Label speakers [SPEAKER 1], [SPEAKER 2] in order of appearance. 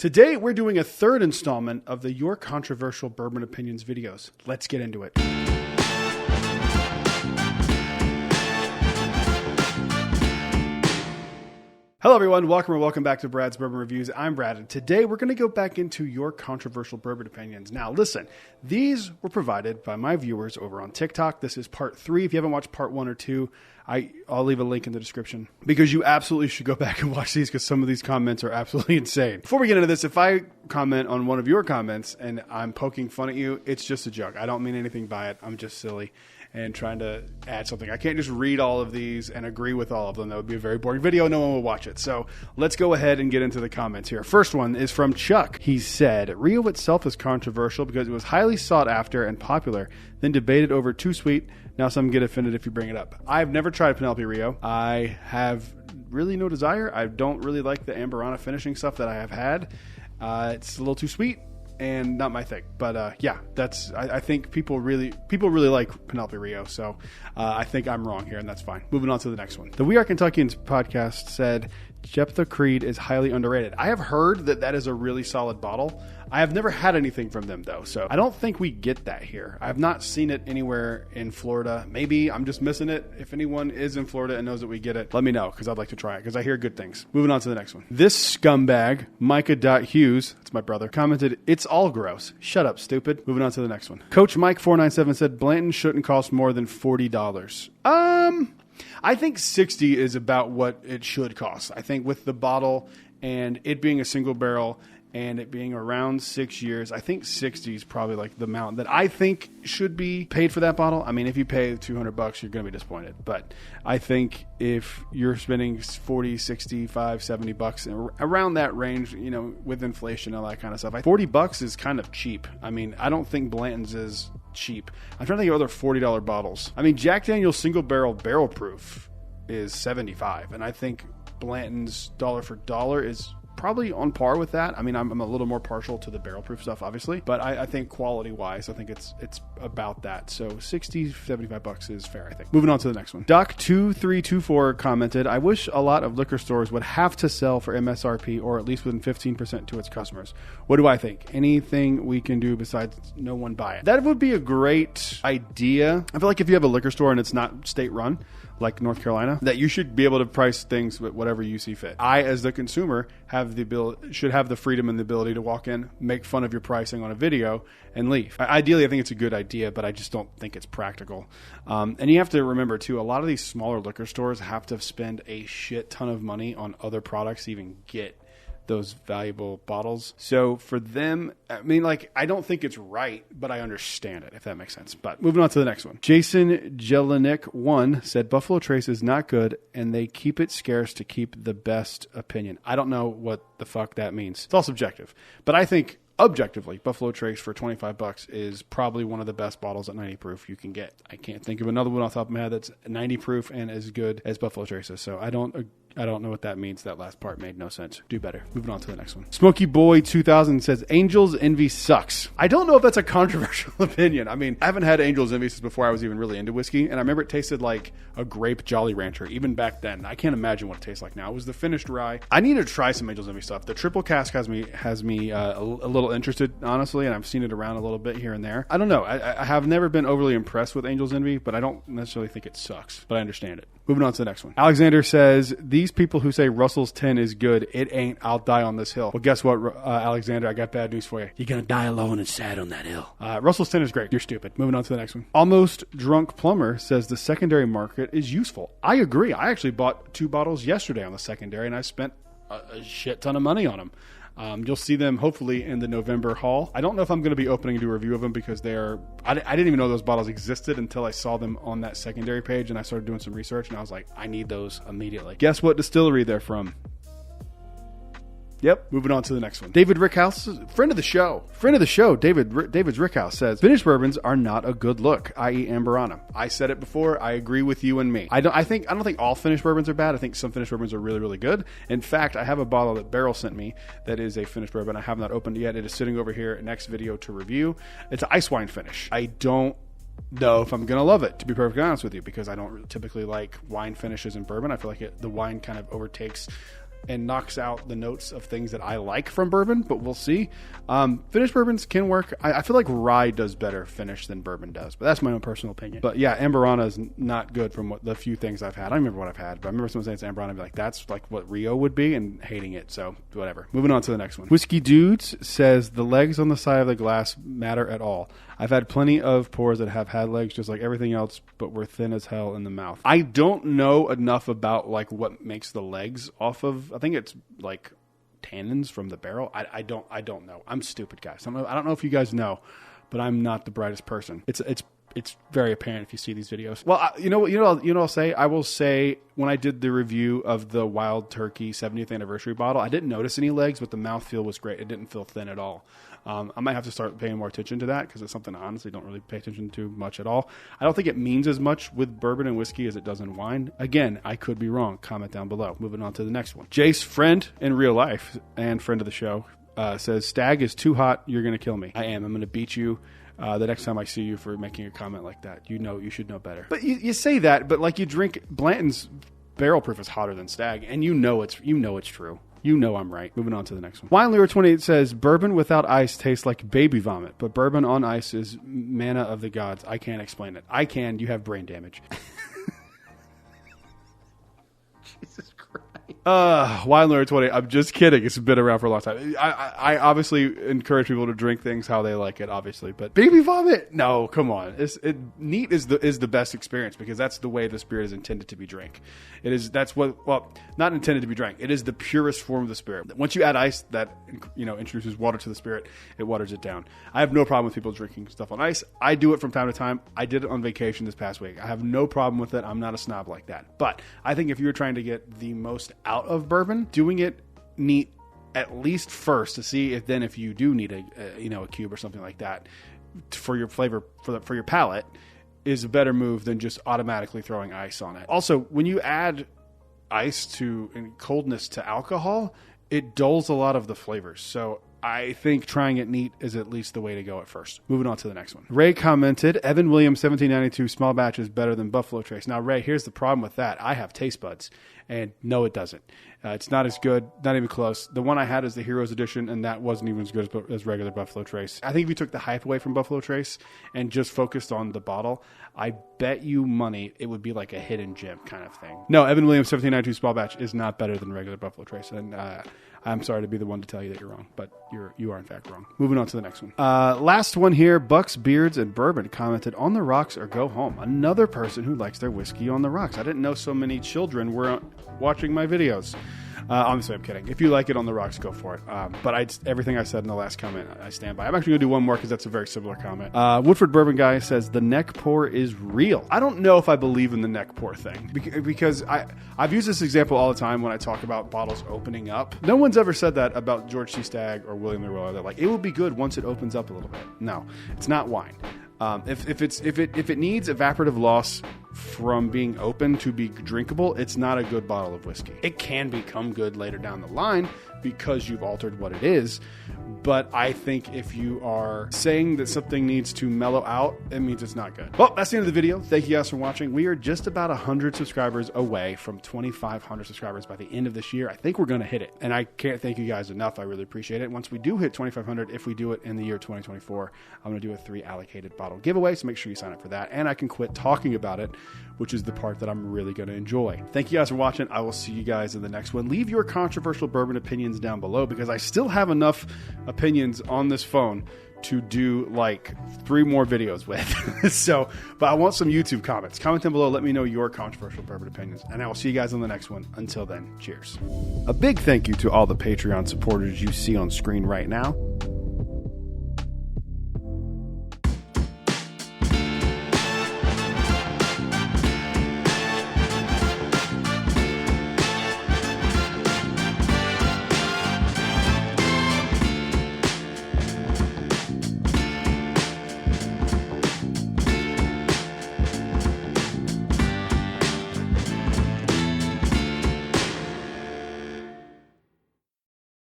[SPEAKER 1] Today, we're doing a third installment of the Your Controversial Bourbon Opinions videos. Let's get into it. Hello everyone, welcome back to Brad's Bourbon Reviews. I'm Brad, and today we're going to go back into your controversial bourbon opinions. Now listen, these were provided by my viewers over on TikTok. This is part 3. If you haven't watched part 1 or 2, I'll leave a link in the description because you absolutely should go back and watch these because some of these comments are absolutely insane. Before we get into this, if I comment on one of your comments and I'm poking fun at you, it's just a joke. I don't mean anything by it. I'm just silly and trying to add something. I can't just read all of these and agree with all of them. That would be a very boring video. No one will watch it. So let's go ahead and get into the comments here. First one is from Chuck. He said, Rio itself is controversial because it was highly sought after and popular, then debated over too sweet. Now some get offended if you bring it up. I've never tried Penelope Rio. I have really no desire. I don't really like the Amberana finishing stuff that I have had. It's a little too sweet and not my thing. But yeah, I think people really like Penelope Rio. So I think I'm wrong here, and that's fine. Moving on to the next one. The We Are Kentuckians podcast said Jeptha Creed is highly underrated. I have heard that is a really solid bottle. I have never had anything from them though, so I don't think we get that here. I have not seen it anywhere in Florida. Maybe I'm just missing it. If anyone is in Florida and knows that we get it, let me know because I'd like to try it because I hear good things. Moving on to the next one. This scumbag, Micah.Hughes, that's my brother, commented, it's all gross. Shut up, stupid. Moving on to the next one. Coach Mike497 said Blanton shouldn't cost more than $40. I think $60 is about what it should cost. I think with the bottle and it being a single barrel and it being around 6 years, I think $60 is probably like the amount that I think should be paid for that bottle. I mean, if you pay $200, you're going to be disappointed. But I think if you're spending $40, $65, $70 around that range, you know, with inflation and all that kind of stuff, $40 is kind of cheap. I mean, I don't think Blanton's is cheap. I'm trying to think of other $40 bottles. I mean, Jack Daniel's single barrel proof is $75, and I think Blanton's dollar for dollar is probably on par with that. I mean, I'm a little more partial to the barrel proof stuff, obviously, but I think quality wise, I think it's about that. So $60, $75 is fair, I think. Moving on to the next one. Doc2324 commented, I wish a lot of liquor stores would have to sell for MSRP or at least within 15% to its customers. What do I think? Anything we can do besides no one buy it? That would be a great idea. I feel like if you have a liquor store and it's not state run, like North Carolina, that you should be able to price things with whatever you see fit. I, as the consumer, should have the freedom and the ability to walk in, make fun of your pricing on a video, and leave. Ideally, I think it's a good idea, but I just don't think it's practical. And you have to remember, too, a lot of these smaller liquor stores have to spend a shit ton of money on other products to even get those valuable bottles. So for them, I mean, like, I don't think it's right, but I understand it, if that makes sense. But moving on to the next one. Jason Jelinek 1 said Buffalo Trace is not good and they keep it scarce to keep the best opinion. I don't know what the fuck that means. It's all subjective, but I think objectively, Buffalo Trace for $25 is probably one of the best bottles at 90 proof you can get. I can't think of another one off the top of my head that's 90 proof and as good as Buffalo Trace is. So I don't know what that means. That last part made no sense. Do better. Moving on to the next one. Smokey Boy 2000 says Angel's Envy sucks. I don't know if that's a controversial opinion. I mean, I haven't had Angel's Envy since before I was even really into whiskey, and I remember it tasted like a grape Jolly Rancher even back then. I can't imagine what it tastes like now. It was the finished rye. I need to try some Angel's Envy stuff. The triple cask has me a little interested, honestly, and I've seen it around a little bit here and there. I don't know. I have never been overly impressed with Angel's Envy, but I don't necessarily think it sucks, but I understand it. Moving on to the next one. Alexander says, these people who say Russell's 10 is good, it ain't. I'll die on this hill. Well, guess what, Alexander? I got bad news for you. You're going to die alone and sad on that hill. Russell's 10 is great. You're stupid. Moving on to the next one. Almost Drunk Plumber says the secondary market is useful. I agree. I actually bought 2 bottles yesterday on the secondary, and I spent a shit ton of money on them. You'll see them hopefully in the November haul. I don't know if I'm going to be opening to do a review of them because I didn't even know those bottles existed until I saw them on that secondary page and I started doing some research and I was like, I need those immediately. Guess what distillery they're from? Yep. Moving on to the next one. David Rickhouse, friend of the show, David's Rickhouse says, finished bourbons are not a good look, i.e. Amberana. I said it before. I agree with you and me. I don't think all finished bourbons are bad. I think some finished bourbons are really, really good. In fact, I have a bottle that Beryl sent me that is a finished bourbon. I have not opened it yet. It is sitting over here, next video to review. It's an ice wine finish. I don't know if I'm going to love it, to be perfectly honest with you, because I don't typically like wine finishes in bourbon. I feel like the wine kind of overtakes and knocks out the notes of things that I like from bourbon, but we'll see. Finished bourbons can work. I feel like rye does better finish than bourbon does, but that's my own personal opinion. But yeah, Amberana is not good from the few things I've had. I don't remember what I've had, but I remember someone saying it's Amberana, I'd be like, that's like what Rio would be, and hating it. So whatever. Moving on to the next one. Whiskey Dudes says the legs on the side of the glass matter at all. I've had plenty of pours that have had legs just like everything else, but were thin as hell in the mouth. I don't know enough about like what makes the legs off of. I think it's like tannins from the barrel. I don't know. I'm stupid, guys. I don't know if you guys know, but I'm not the brightest person. It's very apparent if you see these videos. Well, you know what I'll say? I will say when I did the review of the Wild Turkey 70th anniversary bottle, I didn't notice any legs, but the mouthfeel was great. It didn't feel thin at all. I might have to start paying more attention to that because it's something I honestly don't really pay attention to much at all. I don't think it means as much with bourbon and whiskey as it does in wine. Again, I could be wrong. Comment down below. Moving on to the next one. Jace, friend in real life and friend of the show, says, Stag is too hot. You're going to kill me. I am. I'm going to beat you the next time I see you for making a comment like that. You should know better. But you say that, but like you drink Blanton's barrel proof is hotter than Stag, and you know it's true. You know I'm right. Moving on to the next one. Wine Lure 28 says, bourbon without ice tastes like baby vomit, but bourbon on ice is manna of the gods. I can't explain it. I can. You have brain damage. Jesus Christ. Wine Lure 20. I'm just kidding. It's been around for a long time. I obviously encourage people to drink things how they like it, obviously. But baby vomit? No, come on. Neat is the best experience because that's the way the spirit is intended to be drank. Not intended to be drank. It is the purest form of the spirit. Once you add ice, that introduces water to the spirit, it waters it down. I have no problem with people drinking stuff on ice. I do it from time to time. I did it on vacation this past week. I have no problem with it. I'm not a snob like that. But I think if you're trying to get the most out of bourbon, doing it neat at least first to see if you do need a cube or something like that for your flavor for your palate is a better move than just automatically throwing ice on it. Also, when you add ice and coldness to alcohol, it dulls a lot of the flavors. So I think trying it neat is at least the way to go at first. Moving on to the next one. Ray commented, Evan Williams 1792 small batch is better than Buffalo Trace. Now, Ray, here's the problem with that. I have taste buds, and no, it doesn't. It's not as good, not even close. The one I had is the Heroes Edition, and that wasn't even as good as regular Buffalo Trace. I think if you took the hype away from Buffalo Trace and just focused on the bottle, I bet you money it would be like a hidden gem kind of thing. No, Evan Williams 1792 small batch is not better than regular Buffalo Trace, and I'm sorry to be the one to tell you that you're wrong, but you are in fact wrong. Moving on to the next one. Last one here, Bucks, Beards, and Bourbon commented, on the rocks or go home. Another person who likes their whiskey on the rocks. I didn't know so many children were watching my videos. Honestly, I'm kidding. If you like it on the rocks, go for it. But everything I said in the last comment, I stand by. I'm actually going to do one more because that's a very similar comment. Woodford Bourbon Guy says, the neck pour is real. I don't know if I believe in the neck pour thing because I've used this example all the time when I talk about bottles opening up. No one's ever said that about George C. Stagg or William Leroy. They're like, it will be good once it opens up a little bit. No, it's not wine. If it needs evaporative loss from being open to be drinkable, it's not a good bottle of whiskey. It can become good later down the line because you've altered what it is. But I think if you are saying that something needs to mellow out, it means it's not good. Well, that's the end of the video. Thank you guys for watching. We are just about 100 subscribers away from 2,500 subscribers by the end of this year. I think we're going to hit it. And I can't thank you guys enough. I really appreciate it. Once we do hit 2,500, if we do it in the year 2024, I'm going to do a 3 allocated bottle giveaway. So make sure you sign up for that. And I can quit talking about it, which is the part that I'm really going to enjoy. Thank you guys for watching. I will see you guys in the next one. Leave your controversial bourbon opinions down below because I still have enough opinions on this phone to do like 3 more videos with. But I want some YouTube comments. Comment down below. Let me know your controversial bourbon opinions. And I will see you guys on the next one. Until then, cheers. A big thank you to all the Patreon supporters you see on screen right now.